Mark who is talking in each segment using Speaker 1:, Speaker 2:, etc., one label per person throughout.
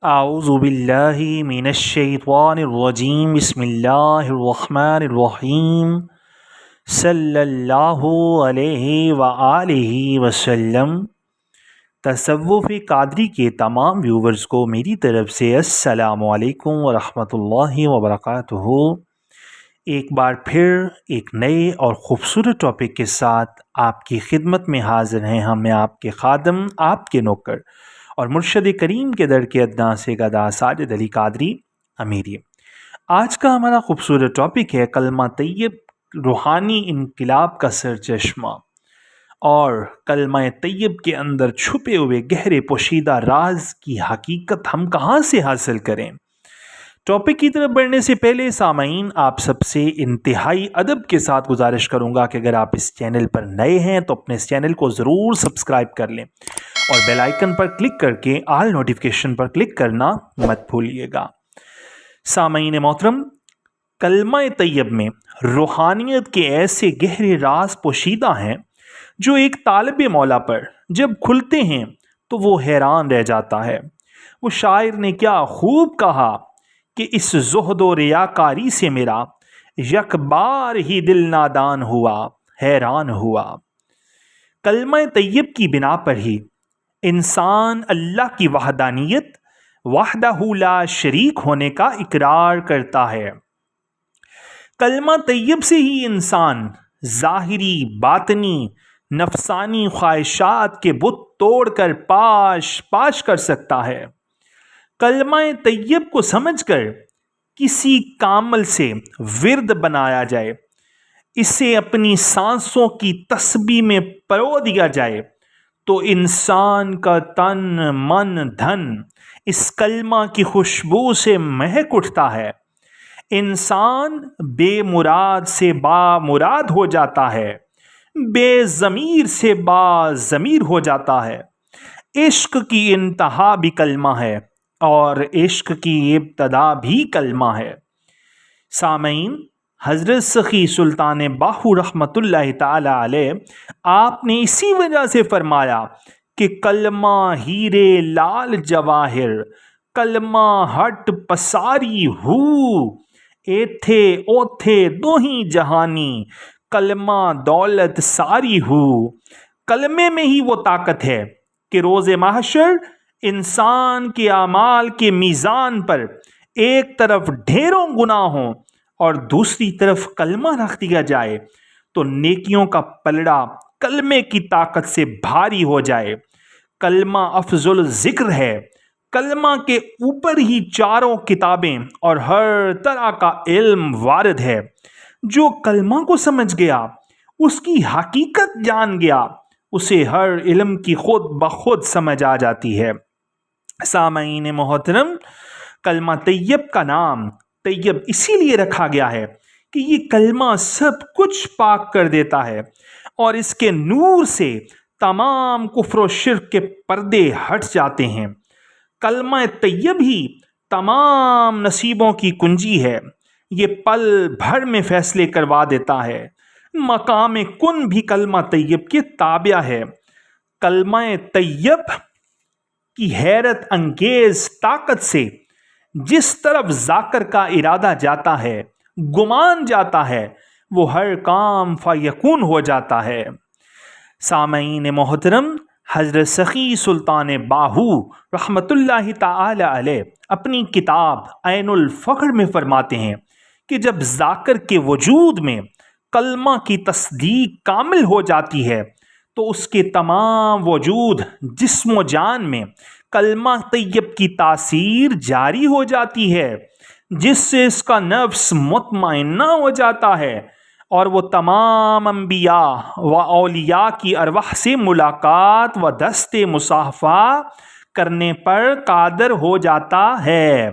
Speaker 1: اعوذ باللہ من الشیطان الرجیم بسم اللہ الرحمن الرحیم صلی اللہ علیہ وآلہ وسلم۔ تصوف قادری کے تمام ویورز کو میری طرف سے السلام علیکم ورحمۃ اللہ وبرکاتہ۔ ایک بار پھر ایک نئے اور خوبصورت ٹاپک کے ساتھ آپ کی خدمت میں حاضر ہیں ہم، میں آپ کے خادم، آپ کے نوکر اور مرشد کریم کے در کے ادنا سے گدا ساجد علی قادری امیری۔ آج کا ہمارا خوبصورت ٹاپک ہے کلمہ طیب، روحانی انقلاب کا سرچشمہ، اور کلمہ طیب کے اندر چھپے ہوئے گہرے پوشیدہ راز کی حقیقت ہم کہاں سے حاصل کریں۔ ٹاپک کی طرف بڑھنے سے پہلے سامعین، آپ سب سے انتہائی ادب کے ساتھ گزارش کروں گا کہ اگر آپ اس چینل پر نئے ہیں تو اپنے اس چینل کو ضرور سبسکرائب کر لیں اور بیل آئیکن پر کلک کر کے آل نوٹیفیکیشن پر کلک کرنا مت بھولیے گا۔ سامعین محترم، کلمہ طیب میں روحانیت کے ایسے گہرے راز پوشیدہ ہیں جو ایک طالب مولا پر جب کھلتے ہیں تو وہ حیران رہ جاتا ہے۔ وہ شاعر نے کیا خوب کہا کہ اس زہد و ریاکاری سے میرا یک بار ہی دل نادان ہوا، حیران ہوا۔ کلمہ طیب کی بنا پر ہی انسان اللہ کی وحدانیت، وحدہ لا شریک ہونے کا اقرار کرتا ہے۔ کلمہ طیب سے ہی انسان ظاہری، باطنی، نفسانی خواہشات کے بت توڑ کر پاش کر سکتا ہے۔ کلمہ طیب کو سمجھ کر کسی کامل سے ورد بنایا جائے، اسے اپنی سانسوں کی تسبیح میں پرو دیا جائے تو انسان کا تن، من، دھن اس کلمہ کی خوشبو سے مہک اٹھتا ہے۔ انسان بے مراد سے با مراد ہو جاتا ہے، بے ضمیر سے با ضمیر ہو جاتا ہے۔ عشق کی انتہا بھی کلمہ ہے اور عشق کی ابتدا بھی کلمہ ہے۔ سامعین، حضرت سخی سلطان باہو رحمۃ اللہ تعالی علیہ، آپ نے اسی وجہ سے فرمایا کہ کلمہ ہیرے لال جواہر، کلمہ ہٹ پساری ہو، ایتھے اوتھے دو ہی جہانی، کلمہ دولت ساری ہو۔ کلمے میں ہی وہ طاقت ہے کہ روز محشر انسان کے اعمال کے میزان پر ایک طرف ڈھیروں گناہوں اور دوسری طرف کلمہ رکھ دیا جائے تو نیکیوں کا پلڑا کلمے کی طاقت سے بھاری ہو جائے۔ کلمہ افضل ذکر ہے، کلمہ کے اوپر ہی چاروں کتابیں اور ہر طرح کا علم وارد ہے۔ جو کلمہ کو سمجھ گیا، اس کی حقیقت جان گیا، اسے ہر علم کی خود بخود سمجھ آ جاتی ہے۔ سامعین محترم، کلمہ طیب کا نام طیب اسی لیے رکھا گیا ہے کہ یہ کلمہ سب کچھ پاک کر دیتا ہے اور اس کے نور سے تمام کفر و شرک کے پردے ہٹ جاتے ہیں۔ کلمہ طیب ہی تمام نصیبوں کی کنجی ہے، یہ پل بھر میں فیصلے کروا دیتا ہے۔ مقام کن بھی کلمہ طیب کے تابع ہے۔ کلمہ طیب کی حیرت انگیز طاقت سے جس طرف ذاکر کا ارادہ جاتا ہے، گمان جاتا ہے، وہ ہر کام فیکون ہو جاتا ہے۔ سامعین محترم، حضرت سخی سلطان باہو رحمۃ اللہ تعالی علیہ اپنی کتاب عین الفخر میں فرماتے ہیں کہ جب ذاکر کے وجود میں کلمہ کی تصدیق کامل ہو جاتی ہے تو اس کے تمام وجود، جسم و جان میں کلمہ طیب کی تاثیر جاری ہو جاتی ہے، جس سے اس کا نفس مطمئنہ ہو جاتا ہے اور وہ تمام انبیاء و اولیاء کی ارواح سے ملاقات و دست مصافحہ کرنے پر قادر ہو جاتا ہے۔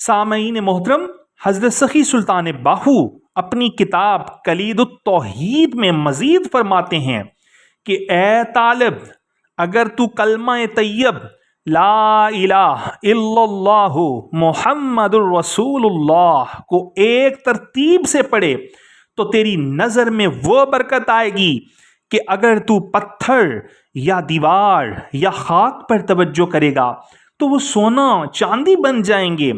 Speaker 1: سامعین محترم، حضرت سخی سلطان باہو اپنی کتاب کلید التوحید میں مزید فرماتے ہیں کہ اے طالب، اگر تو کلمہ طیب لا الہ الا اللہ محمد الرسول اللہ کو ایک ترتیب سے پڑھے تو تیری نظر میں وہ برکت آئے گی کہ اگر تو پتھر یا دیوار یا خاک پر توجہ کرے گا تو وہ سونا چاندی بن جائیں گے۔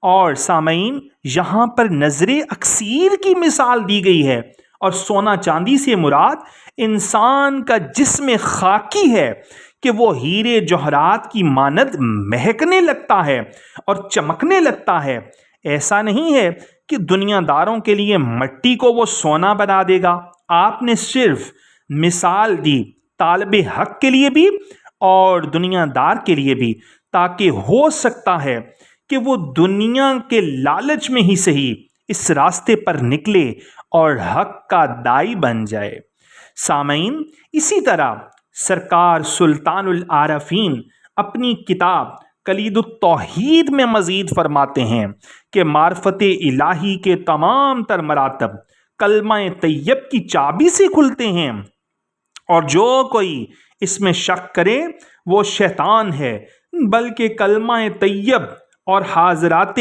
Speaker 1: اور سامعین، یہاں پر نظر اکسیر کی مثال دی گئی ہے، اور سونا چاندی سے مراد انسان کا جسم خاکی ہے کہ وہ ہیرے جوہرات کی مانند مہکنے لگتا ہے اور چمکنے لگتا ہے۔ ایسا نہیں ہے کہ دنیا داروں کے لیے مٹی کو وہ سونا بنا دے گا۔ آپ نے صرف مثال دی طالب حق کے لیے بھی اور دنیا دار کے لیے بھی، تاکہ ہو سکتا ہے کہ وہ دنیا کے لالچ میں ہی صحیح اس راستے پر نکلے اور حق کا دائی بن جائے۔ سامعین، اسی طرح سرکار سلطان العارفین اپنی کتاب کلید التوحید میں مزید فرماتے ہیں کہ معرفت الہی کے تمام تر مراتب کلمہ طیب کی چابی سے کھلتے ہیں، اور جو کوئی اس میں شک کرے وہ شیطان ہے، بلکہ کلمہ طیب اور حاضرات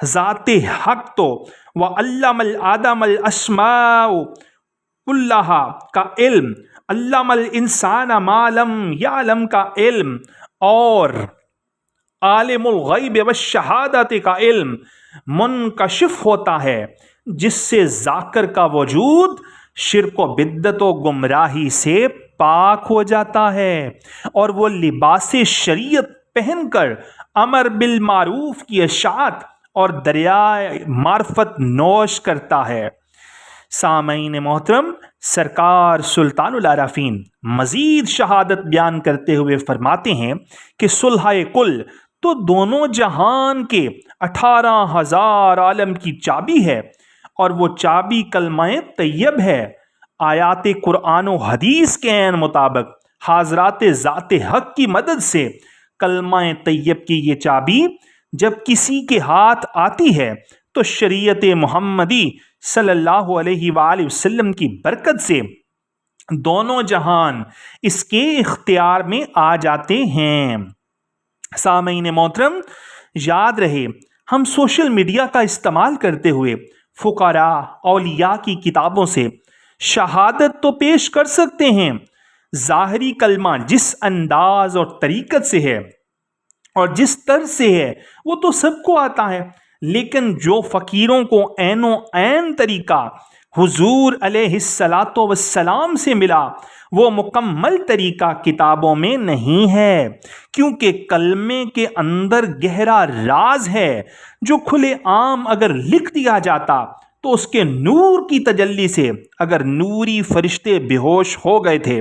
Speaker 1: ذات حق تو وَعَلَّمَ الْآدَمَ الْأَسْمَاءَ كُلَّهَا کا علم، علم الانسان ما لم یعلم کا علم، اور عالم الغیب والشہادت کا علم منکشف ہوتا ہے، جس سے ذاکر کا وجود شرک و بدعت و گمراہی سے پاک ہو جاتا ہے، اور وہ لباس شریعت پہن کر امر بالمعروف کی اشاعت اور دریائے معرفت نوش کرتا ہے۔ سامعین محترم، سرکار سلطان العارفین مزید شہادت بیان کرتے ہوئے فرماتے ہیں کہ صلح کل تو دونوں جہان کے 18,000 عالم کی چابی ہے، اور وہ چابی کلمہ طیب ہے۔ آیات قرآن و حدیث کے عین مطابق حاضرات ذات حق کی مدد سے کلمہ طیب کی یہ چابی جب کسی کے ہاتھ آتی ہے تو شریعت محمدی صلی اللہ علیہ وآلہ وسلم کی برکت سے دونوں جہان اس کے اختیار میں آ جاتے ہیں۔ سامعین محترم، یاد رہے، ہم سوشل میڈیا کا استعمال کرتے ہوئے فقراء اولیاء کی کتابوں سے شہادت تو پیش کر سکتے ہیں۔ ظاہری کلمہ جس انداز اور طریقت سے ہے اور جس طرز سے ہے وہ تو سب کو آتا ہے، لیکن جو فقیروں کو عین و عین طریقہ حضور علیہ الصلاۃ والسلام سے ملا، وہ مکمل طریقہ کتابوں میں نہیں ہے، کیونکہ کلمے کے اندر گہرا راز ہے جو کھلے عام اگر لکھ دیا جاتا تو اس کے نور کی تجلی سے اگر نوری فرشتے بے ہوش ہو گئے تھے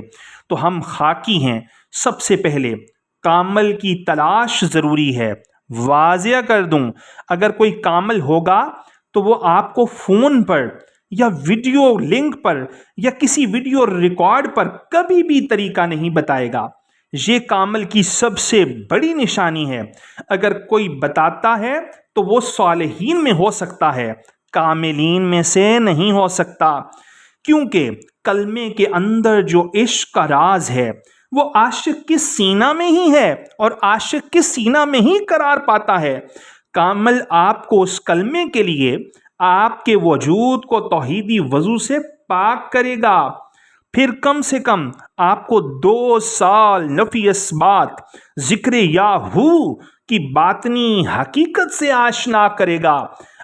Speaker 1: تو ہم خاکی ہیں۔ سب سے پہلے کامل کی تلاش ضروری ہے۔ واضح کر دوں، اگر کوئی کامل ہوگا تو وہ آپ کو فون پر یا ویڈیو لنک پر یا کسی ویڈیو ریکارڈ پر کبھی بھی طریقہ نہیں بتائے گا۔ یہ کامل کی سب سے بڑی نشانی ہے۔ اگر کوئی بتاتا ہے تو وہ صالحین میں ہو سکتا ہے، کاملین میں سے نہیں ہو سکتا، کیونکہ کلمے کے اندر جو عشق کا راز ہے وہ عاشق کے سینہ میں ہی ہے، اور عاشق کے سینہ میں ہی قرار پاتا ہے۔ کامل آپ کو اس کلمے کے لیے آپ کے وجود کو توحیدی وضو سے پاک کرے گا، پھر کم سے کم آپ کو 2 سال نفی اثبات ذکر یاہو کی باطنی حقیقت سے آشنا کرے گا۔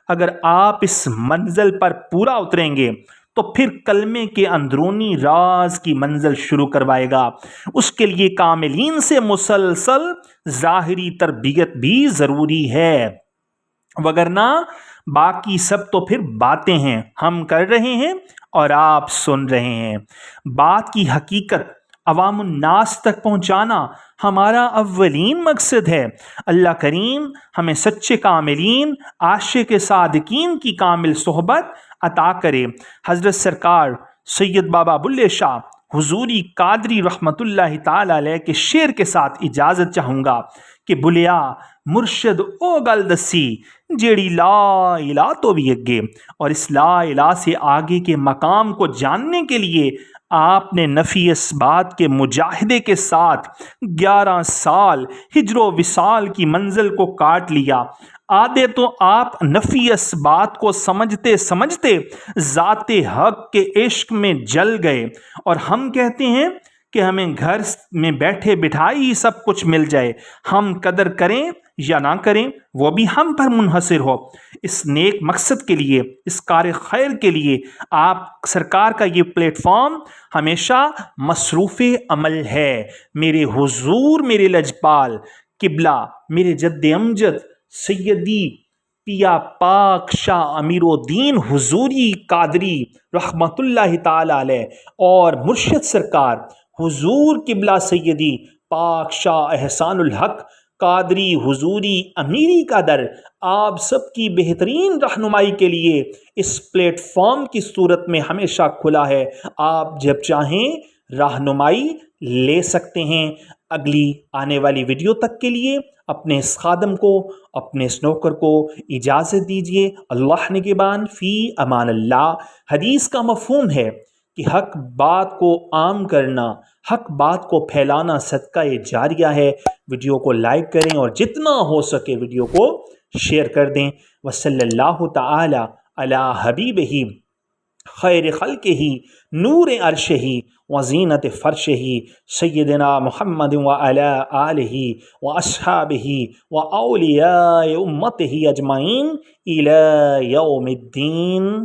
Speaker 1: اگر آپ اس منزل پر پورا اتریں گے تو پھر کلمے کے اندرونی راز کی منزل شروع کروائے گا۔ اس کے لیے کاملین سے مسلسل ظاہری تربیت بھی ضروری ہے، وگرنہ باقی سب تو پھر باتیں ہیں، ہم کر رہے ہیں اور آپ سن رہے ہیں۔ بات کی حقیقت عوام الناس تک پہنچانا ہمارا اولین مقصد ہے۔ اللہ کریم ہمیں سچے کاملین، عاشق صادقین کی کامل صحبت عطا کرے۔ حضرت سرکار سید بابا بلے شاہ حضوری قادری رحمت اللہ تعالی علیہ کے شعر کے ساتھ اجازت چاہوں گا کہ بلیا مرشد او گل دسی جیڑی لا الہ تو بھی اگے، اور اس لا الہ سے آگے کے مقام کو جاننے کے لیے آپ نے نفی اثبات کے مجاہدے کے ساتھ 11 سال ہجر و وصال کی منزل کو کاٹ لیا۔ آدھے تو آپ نفی اثبات کو سمجھتے سمجھتے ذات حق کے عشق میں جل گئے، اور ہم کہتے ہیں کہ ہمیں گھر میں بیٹھے بٹھائی ہی سب کچھ مل جائے، ہم قدر کریں یا نہ کریں وہ بھی ہم پر منحصر ہو۔ اس نیک مقصد کے لیے، اس کار خیر کے لیے آپ سرکار کا یہ پلیٹ فارم ہمیشہ مصروف عمل ہے۔ میرے حضور، میرے لجپال قبلہ، میرے جد امجد سیدی پیا پاک شاہ امیر الدین حضوری قادری رحمت اللہ تعالی علیہ اور مرشد سرکار حضور قبلہ سیدی پاک شاہ احسان الحق قادری حضوری امیری کا در آپ سب کی بہترین رہنمائی کے لیے اس پلیٹ فارم کی صورت میں ہمیشہ کھلا ہے۔ آپ جب چاہیں رہنمائی لے سکتے ہیں۔ اگلی آنے والی ویڈیو تک کے لیے اپنے اس خادم کو، اپنے اس نوکر کو اجازت دیجیے۔ اللہ نگہبان، فی امان اللہ۔ حدیث کا مفہوم ہے کہ حق بات کو عام کرنا، حق بات کو پھیلانا صدقہ جاریہ ہے۔ ویڈیو کو لائک کریں اور جتنا ہو سکے ویڈیو کو شیئر کر دیں۔ وصلی اللہ تعالی علی حبیبہ خیر خلقہ نور عرشہ وزینت فرشہ سیدنا محمد وعلی آلہ واصحابہ واولیاء امتہ اجمعین الی یوم الدین۔